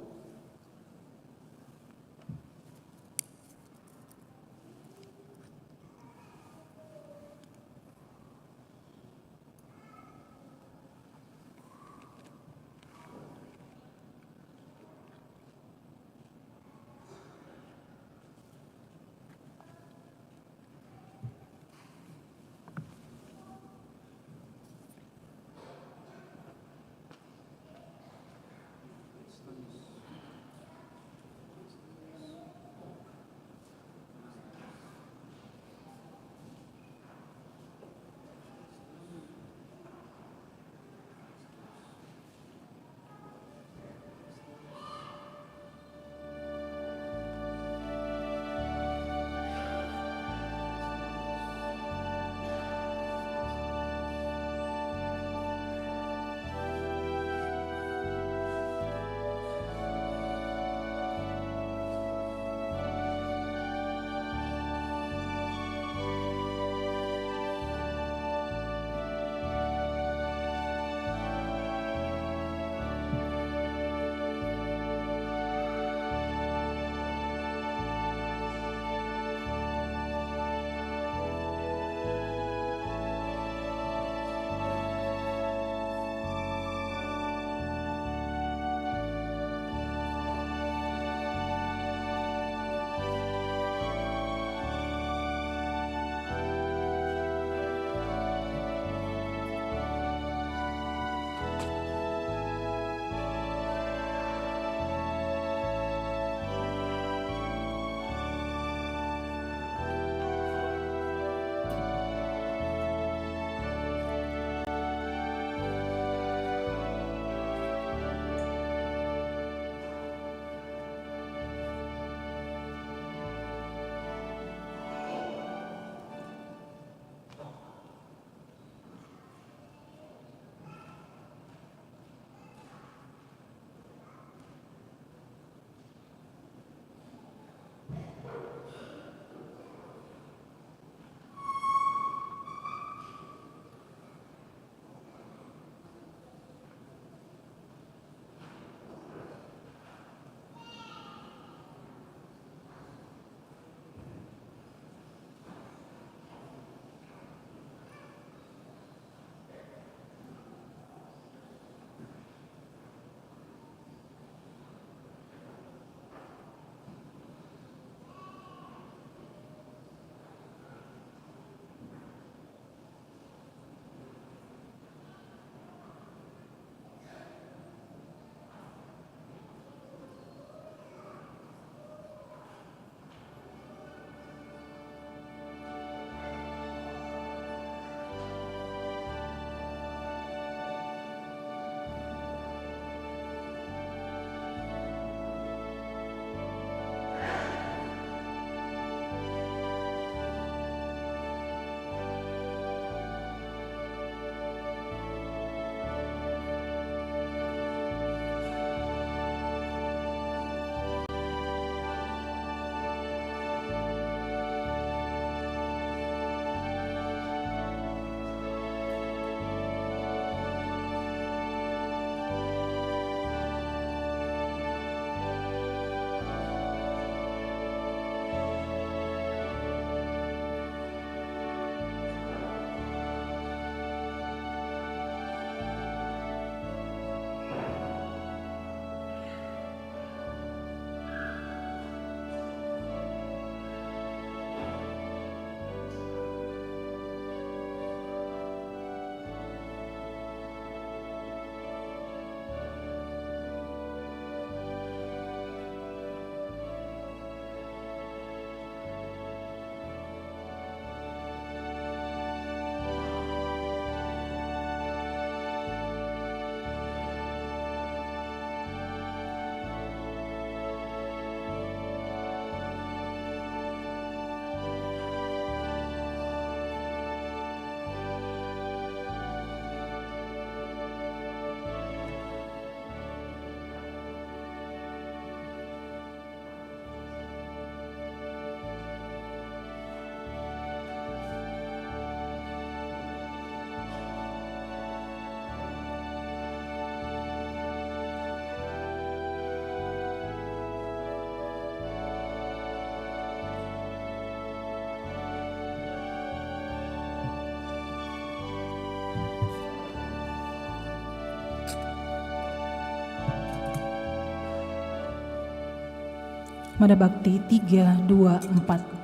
Mada Bakti 324.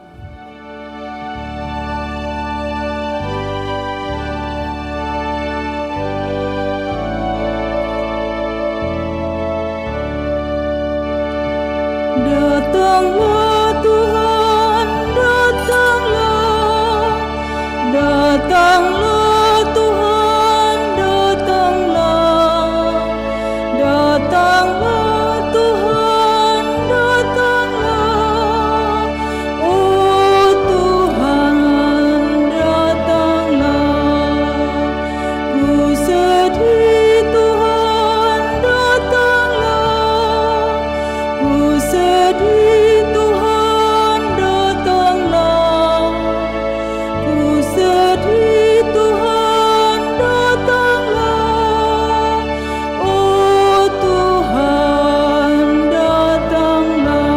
Datanglah Tuhan, datanglah, datanglah Tuhan, datanglah, datanglah Tuhan, datanglah, oh Tuhan, datanglah, ku sedih Tuhan, datanglah, ku sedih Tuhan, datanglah, ku sedih Tuhan, datanglah, oh Tuhan, datanglah,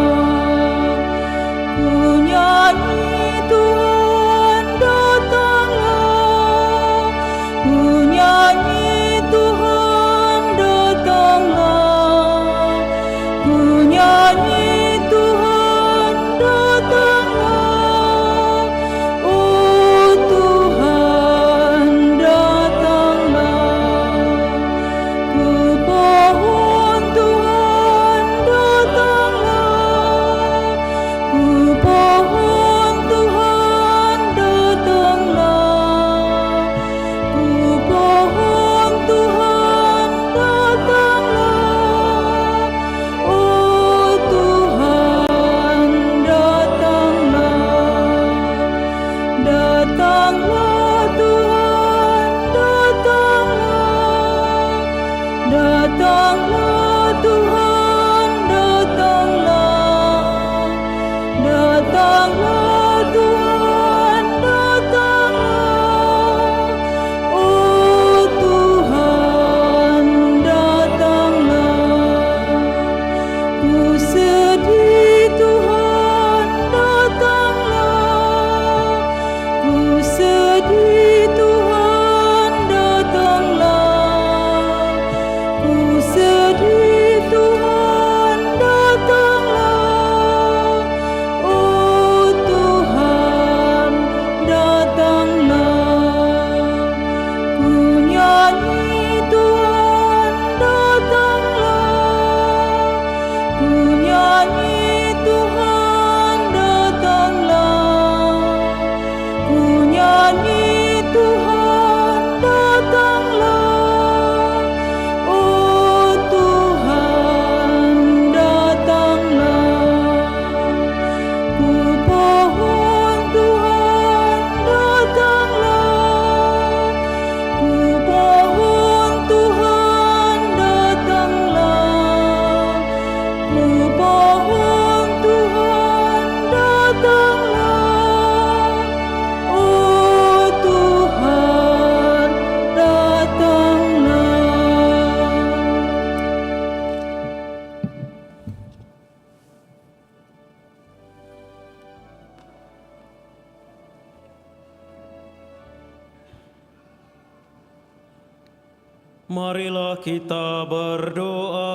ku nyanyi Tuhan, datanglah, ku nyanyi Tuhan, datanglah, ku nyanyi Tuhan, datanglah, oh Tuhan, datanglah, ku pohon Tuhan, datanglah, ku pohon Tuhan, datanglah, ku pohon Tuhan, datanglah, oh Tuhan, datanglah, datanglah Tuhan, datanglah, datanglah Tuhan, datanglah, datanglah Tuhan, datanglah, oh Tuhan, datanglah, ku sedih Tuhan, datanglah, ku sedih Tuhan, datanglah, ku sedih Tuhan, datanglah, oh Tuhan, datanglah, ku nyanyi Tuhan, datanglah, ku nyanyi Tuhan, datanglah, ku nyanyi Tuhan, datanglah, oh Tuhan, datanglah, ku pohon Tuhan, datanglah, ku pohon Tuhan, datanglah, ku pohon Tuhan, datanglah, oh Tuhan, datanglah. Marilah kita berdoa.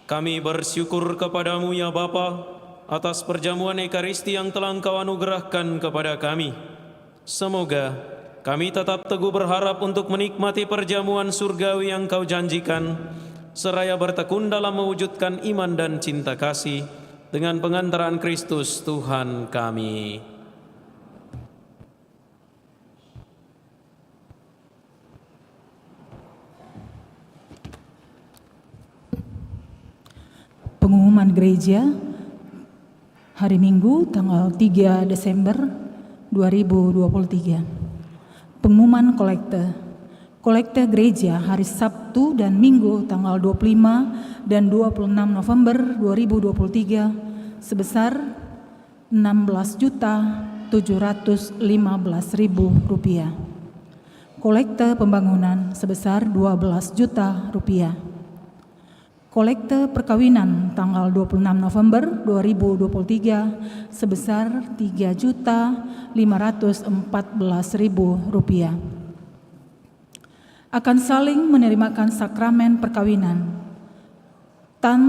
Kami bersyukur kepadamu ya Bapa atas perjamuan Ekaristi yang telah Engkau anugerahkan kepada kami. Semoga kami tetap teguh berharap untuk menikmati perjamuan surgawi yang Kau janjikan, seraya bertekun dalam mewujudkan iman dan cinta kasih dengan pengantaran Kristus Tuhan kami. Pengumuman gereja hari Minggu tanggal 3 Desember 2023. Pengumuman kolekte. Kolekte gereja hari Sabtu dan Minggu tanggal 25 dan 26 November 2023 sebesar Rp16.715.000. Kolekte pembangunan sebesar Rp12 juta. Kolekte perkawinan tanggal 26 November 2023 sebesar Rp3.514.000. akan saling menerimakan sakramen perkawinan Tan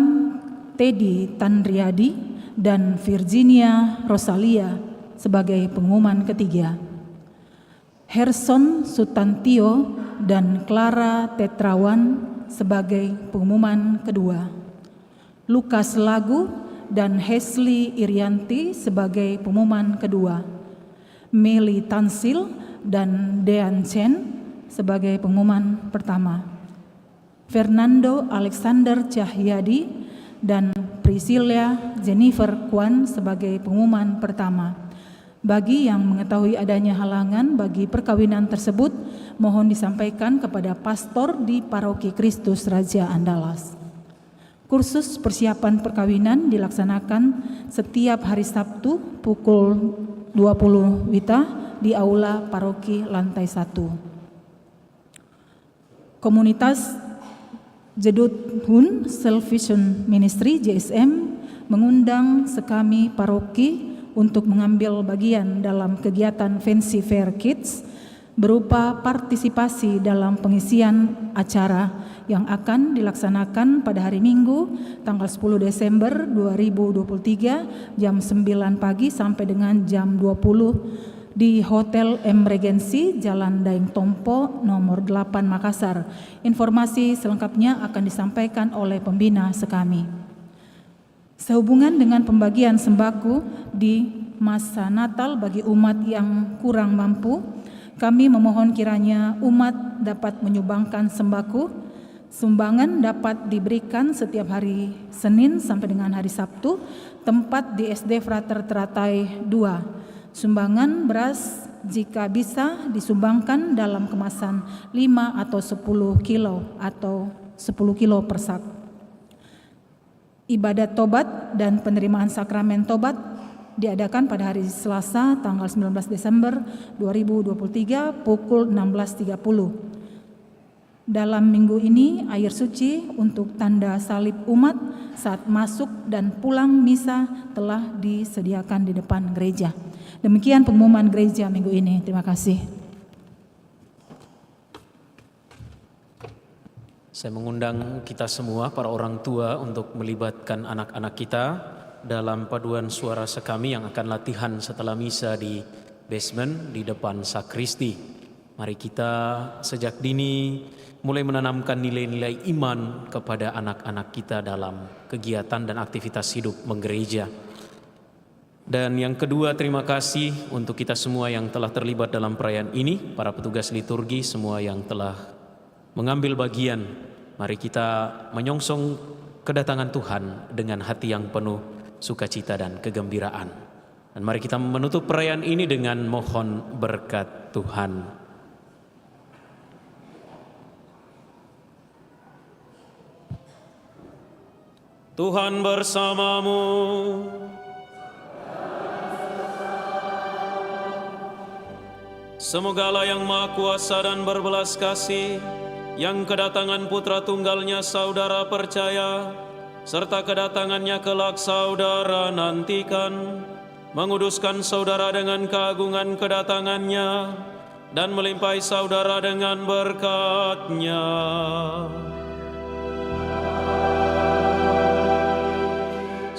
Teddy Tanriadi dan Virginia Rosalia sebagai pengumuman ketiga. Herson Sutantio dan Clara Tetrawan sebagai pengumuman kedua. Lukas Lagu dan Hesley Irianti sebagai pengumuman kedua. Meli Tansil dan Dean Chen sebagai pengumuman pertama. Fernando Alexander Cahyadi dan Priscilla Jennifer Kwan sebagai pengumuman pertama. Bagi yang mengetahui adanya halangan bagi perkawinan tersebut, mohon disampaikan kepada pastor di Paroki Kristus Raja Andalas. Kursus persiapan perkawinan dilaksanakan setiap hari Sabtu pukul 20 WITA di Aula Paroki lantai 1. Komunitas Jedut Hun Salvation Ministry JSM mengundang sekami paroki untuk mengambil bagian dalam kegiatan Fancy Fair Kids berupa partisipasi dalam pengisian acara yang akan dilaksanakan pada hari Minggu tanggal 10 Desember 2023 jam 9 pagi sampai dengan jam 20 di Hotel M Regency, Jalan Daeng Tompo, nomor 8 Makassar. Informasi selengkapnya akan disampaikan oleh pembina sekami. Sehubungan dengan pembagian sembako di masa Natal bagi umat yang kurang mampu, kami memohon kiranya umat dapat menyumbangkan sembako. Sumbangan dapat diberikan setiap hari Senin sampai dengan hari Sabtu, tempat di SD Frater Teratai 2. Sumbangan beras jika bisa disumbangkan dalam kemasan 5 atau 10 kilo atau 10 kilo per sak. Ibadat tobat dan penerimaan sakramen tobat diadakan pada hari Selasa tanggal 19 Desember 2023 pukul 16.30. Dalam minggu ini air suci untuk tanda salib umat saat masuk dan pulang misa telah disediakan di depan gereja. Demikian pengumuman gereja minggu ini. Terima kasih. Saya mengundang kita semua, para orang tua, untuk melibatkan anak-anak kita dalam paduan suara sekami yang akan latihan setelah misa di basement di depan sakristi. Mari kita sejak dini mulai menanamkan nilai-nilai iman kepada anak-anak kita dalam kegiatan dan aktivitas hidup menggereja. Dan yang kedua, terima kasih untuk kita semua yang telah terlibat dalam perayaan ini, para petugas liturgi semua yang telah mengambil bagian. Mari kita menyongsong kedatangan Tuhan dengan hati yang penuh sukacita dan kegembiraan. Dan mari kita menutup perayaan ini dengan mohon berkat Tuhan. Tuhan bersamamu. Semoga Allah yang Maha Kuasa dan berbelas kasih, yang kedatangan putra tunggalnya saudara percaya, serta kedatangannya kelak saudara nantikan, menguduskan saudara dengan keagungan kedatangannya, dan melimpahi saudara dengan berkat-Nya.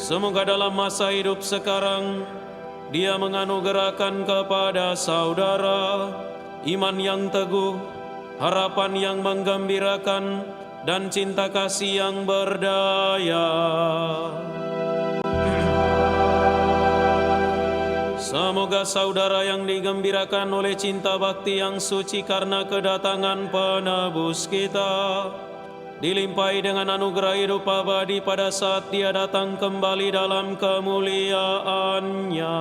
Semoga dalam masa hidup sekarang, Dia menganugerahkan kepada saudara iman yang teguh, harapan yang menggembirakan, dan cinta kasih yang berdaya. Semoga saudara yang digembirakan oleh cinta bakti yang suci karena kedatangan penebus kita, dilimpahi dengan anugerah hidup abadi pada saat Dia datang kembali dalam kemuliaan-Nya.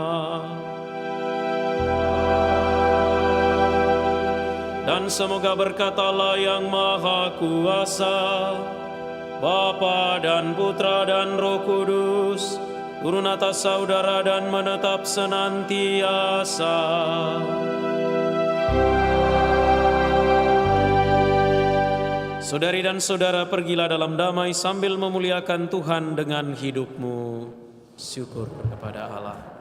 Dan semoga berkat Allah yang Maha Kuasa, Bapa dan Putra dan Roh Kudus, turun atas saudara dan menetap senantiasa. Saudari dan saudara, pergilah dalam damai sambil memuliakan Tuhan dengan hidupmu. Syukur kepada Allah.